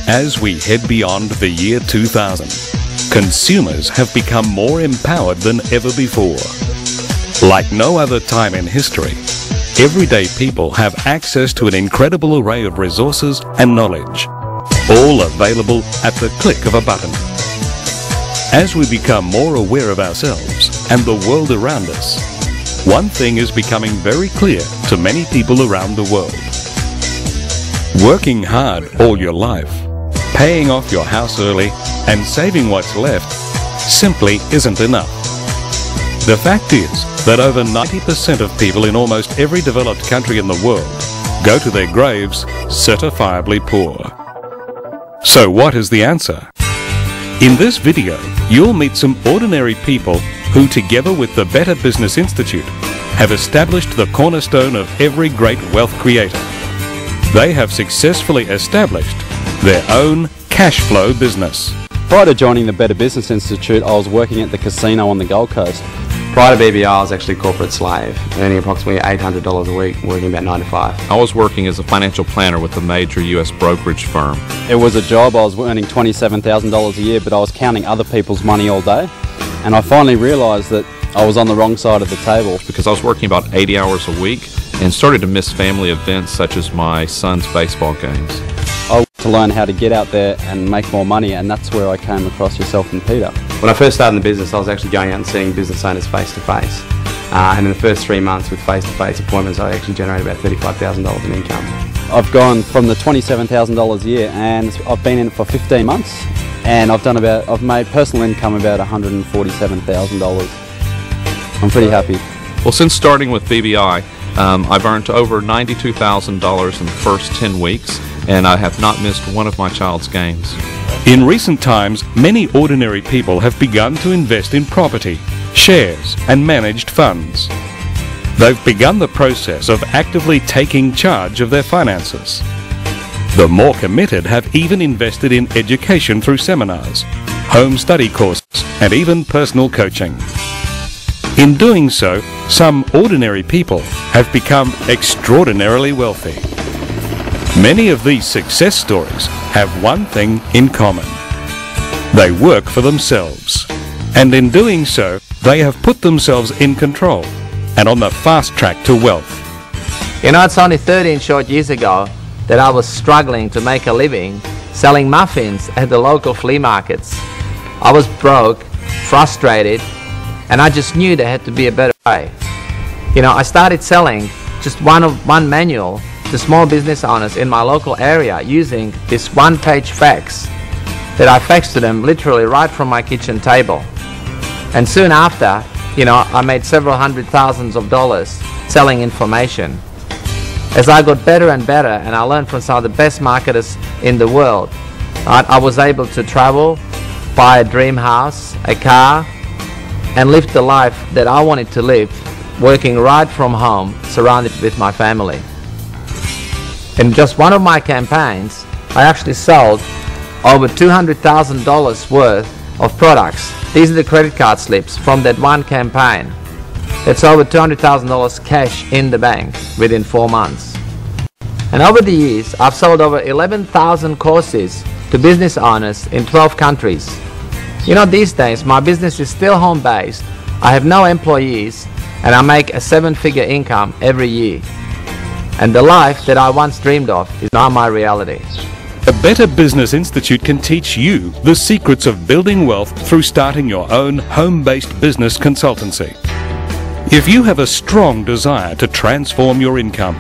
As we head beyond the year 2000, consumers have become more empowered than ever before. Like no other time in history, everyday people have access to an incredible array of resources and knowledge, all available at the click of a button. As we become more aware of ourselves and the world around us, one thing is becoming very clear to many people around the world. Working hard all your life, paying off your house early, and saving what's left simply isn't enough. The fact is that over 90% of people in almost every developed country in the world go to their graves certifiably poor. So what is the answer? In this video, you'll meet some ordinary people who, together with the Better Business Institute, have established the cornerstone of every great wealth creator. They have successfully established their own cash flow business. Prior to joining the Better Business Institute, I was working at the casino on the Gold Coast. Prior to BBI, I was actually a corporate slave, earning approximately $800 a week, working about 9 to 5. I was working as a financial planner with a major US brokerage firm. It was a job. I was earning $27,000 a year, but I was counting other people's money all day. And I finally realised that I was on the wrong side of the table. Because I was working about 80 hours a week and started to miss family events such as my son's baseball games. I wanted to learn how to get out there and make more money, and that's where I came across yourself and Peter. When I first started in the business, I was actually going out and seeing business owners face to face. And in the first 3 months with face-to-face appointments, I actually generated about $35,000 in income. I've gone from the $27,000 a year, and I've been in it for 15 months, and I've made personal income about $147,000. I'm pretty happy. Well, since starting with BBI, I've earned over $92,000 in the first 10 weeks, and I have not missed one of my child's games. In recent times, many ordinary people have begun to invest in property, shares, and managed funds. They've begun the process of actively taking charge of their finances. The more committed have even invested in education through seminars, home study courses, and even personal coaching. In doing so, some ordinary people have become extraordinarily wealthy. Many of these success stories have one thing in common. They work for themselves, and in doing so, they have put themselves in control and on the fast track to wealth. You know, it's only 13 short years ago that I was struggling to make a living selling muffins at the local flea markets. I was broke, frustrated, and I just knew there had to be a better way. You know, I started selling just one manual to small business owners in my local area using this one-page fax that I faxed to them literally right from my kitchen table. And soon after, you know, I made several hundred thousands of dollars selling information. As I got better and better, and I learned from some of the best marketers in the world, I was able to travel, buy a dream house, a car, and live the life that I wanted to live, working right from home, surrounded with my family. In just one of my campaigns, I actually sold over $200,000 worth of products. These are the credit card slips from that one campaign. That's over $200,000 cash in the bank within 4 months. And over the years, I've sold over 11,000 courses to business owners in 12 countries. You know, these days, my business is still home-based. I have no employees, and I make a 7-figure income every year. And the life that I once dreamed of is now my reality. The Better Business Institute can teach you the secrets of building wealth through starting your own home-based business consultancy. If you have a strong desire to transform your income,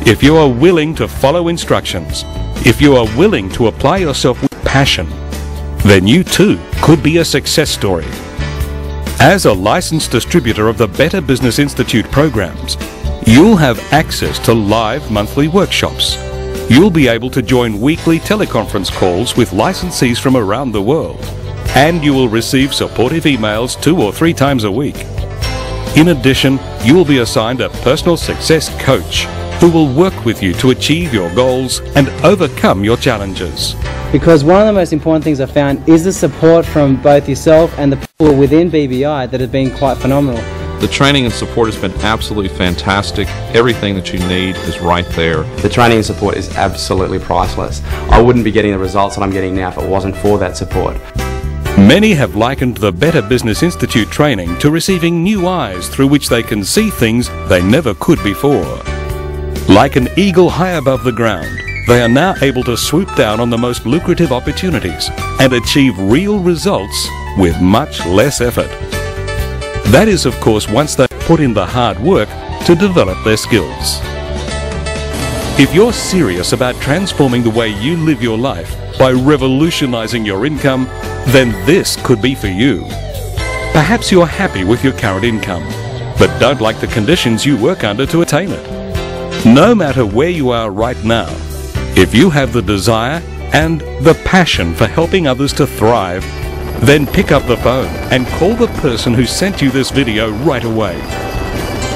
if you are willing to follow instructions, if you are willing to apply yourself with passion, then you too could be a success story. As a licensed distributor of the Better Business Institute programs, you'll have access to live monthly workshops. You'll be able to join weekly teleconference calls with licensees from around the world, and you will receive supportive emails 2 or 3 times a week. In addition, you will be assigned a personal success coach who will work with you to achieve your goals and overcome your challenges. Because one of the most important things I found is the support from both yourself and the people within BBI that have been quite phenomenal. The training and support has been absolutely fantastic. Everything that you need is right there. The training and support is absolutely priceless. I wouldn't be getting the results that I'm getting now if it wasn't for that support. Many have likened the Better Business Institute training to receiving new eyes through which they can see things they never could before. Like an eagle high above the ground, they are now able to swoop down on the most lucrative opportunities and achieve real results with much less effort. That is, of course, once they put in the hard work to develop their skills. If you're serious about transforming the way you live your life by revolutionizing your income, then this could be for you. Perhaps you're happy with your current income, but don't like the conditions you work under to attain it. No matter where you are right now, if you have the desire and the passion for helping others to thrive, then pick up the phone and call the person who sent you this video right away.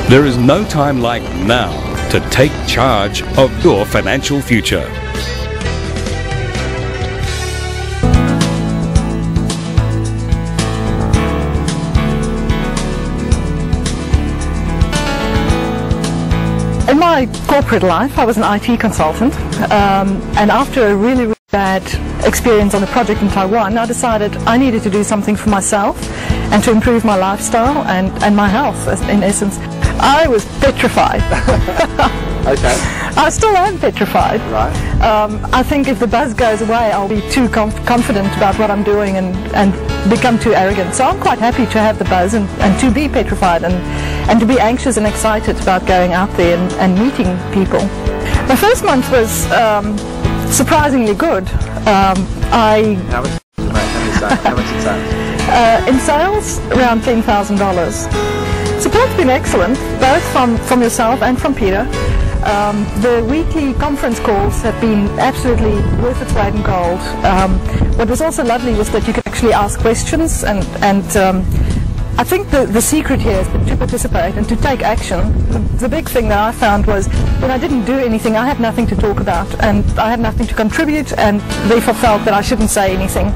There is no time like now to take charge of your financial future. In my corporate life, I was an IT consultant, and after a really bad experience on a project in Taiwan, I decided I needed to do something for myself and to improve my lifestyle and my health, in essence. I was petrified. Okay. I still am petrified. Right. I think if the buzz goes away, I'll be too confident about what I'm doing and become too arrogant. So I'm quite happy to have the buzz and to be petrified and to be anxious and excited about going out there and meeting people. My first month was surprisingly good. How much in sales? In sales, around $10,000. Support's been excellent, both from yourself and from Peter. The weekly conference calls have been absolutely worth its weight in gold. What was also lovely was that you could actually ask questions, and I think the secret here is to participate and to take action. The big thing that I found was when I didn't do anything, I had nothing to talk about and I had nothing to contribute, and therefore felt that I shouldn't say anything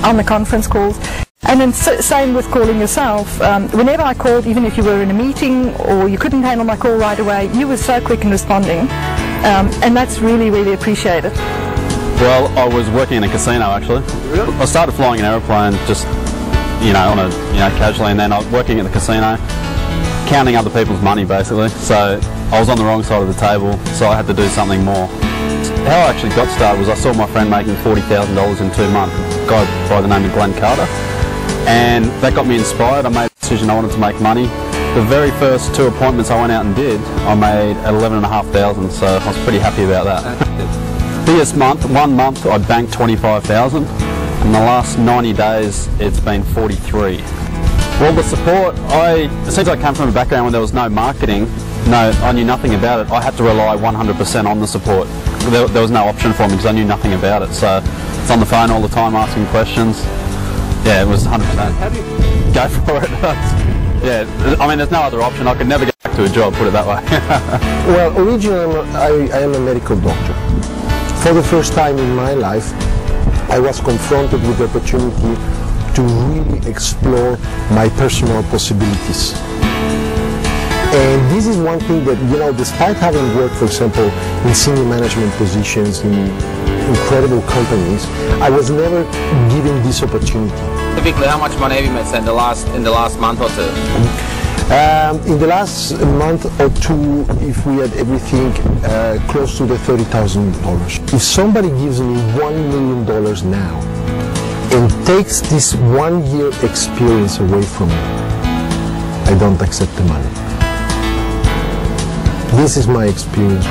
on the conference calls. And then same with calling yourself. Whenever I called, even if you were in a meeting or you couldn't handle my call right away, you were so quick in responding, and that's really, really appreciated. Well, I was working in a casino actually. Really? I started flying an aeroplane just, on a, casually, and then I was working at the casino, counting other people's money basically. So I was on the wrong side of the table, so I had to do something more. How I actually got started was I saw my friend making $40,000 in 2 months, a guy by the name of Glenn Carter. And that got me inspired. I made a decision I wanted to make money. The very first 2 appointments I went out and did, I made $11,500, so I was pretty happy about that. This month, 1 month, I banked $25,000. In the last 90 days, it's been 43. Well, the support, since I came from a background where there was no marketing, I knew nothing about it. I had to rely 100% on the support. There was no option for me because I knew nothing about it. So it's on the phone all the time asking questions. Yeah, it was 100%. How do you go for it? Yeah, I mean, there's no other option. I could never get back to a job, put it that way. Well, originally I am a medical doctor. For the first time in my life, I was confronted with the opportunity to really explore my personal possibilities. And this is one thing that, despite having worked, for example, in senior management positions in incredible companies, I was never given this opportunity. Typically, how much money have you made in the last month or two? In the last month or two, if we had everything, close to the $30,000. If somebody gives me $1 million now and takes this 1 year experience away from me, I don't accept the money. This is my experience.